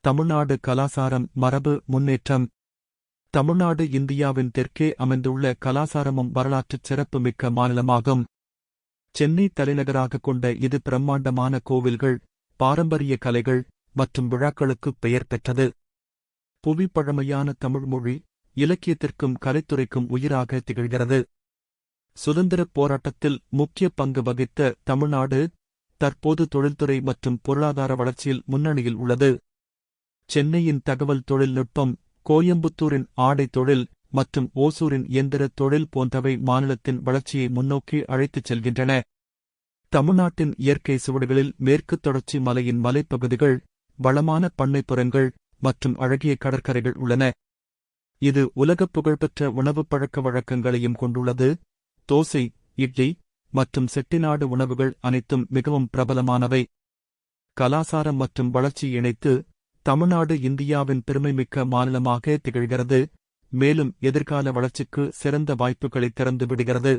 தமிழ்நாடு கலாசாரம் மரபு முன்னேற்றம். தமிழ்நாடு இந்தியாவின் தெற்கே அமைந்துள்ள கலாசாரமும் வரலாற்றுச் சிறப்புமிக்க மாநிலமாகும். சென்னை தலைநகராக கொண்ட இது பிரம்மாண்டமான கோவில்கள், பாரம்பரிய கலைகள் மற்றும் விழாக்களுக்குப் பெயர் பெற்றது. புவி பழமையான தமிழ்மொழி, இலக்கியத்திற்கும் கலைத்துறைக்கும் உயிராக திகழ்கிறது. சுதந்திரப் போராட்டத்தில் முக்கிய பங்கு வகித்த தமிழ்நாடு தற்போது தொழில்துறை மற்றும் பொருளாதார வளர்ச்சியில் முன்னணியில் உள்ளது. சென்னையின் தகவல் தொழில்நுட்பம், கோயம்புத்தூரின் ஆடை தொழில் மற்றும் ஓசூரின் இயந்திர தொழில் போன்றவை மாநிலத்தின் வளர்ச்சியை முன்னோக்கி அழைத்துச் செல்கின்றன. தமிழ்நாட்டின் இயற்கை சுவடுகளில் மேற்குத் தொடர்ச்சி மலையின் மலைப்பகுதிகள், வளமான பண்ணைப்புறங்கள் மற்றும் அழகிய கடற்கரைகள் உள்ளன. இது உலகப் புகழ்பெற்ற உணவுப் பழக்க வழக்கங்களையும் கொண்டுள்ளது. தோசை, இட்லி மற்றும் செட்டிநாடு உணவுகள் அனைத்தும் மிகவும் பிரபலமானவை. கலாசாரம் மற்றும் வளர்ச்சி இணைத்து தமிழ்நாடு இந்தியாவின் பெருமைமிக்க மாநிலமாக திகழ்கிறது, மேலும் எதிர்கால வளர்ச்சிக்கு சிறந்த வாய்ப்புகளை திறந்து விடுகிறது.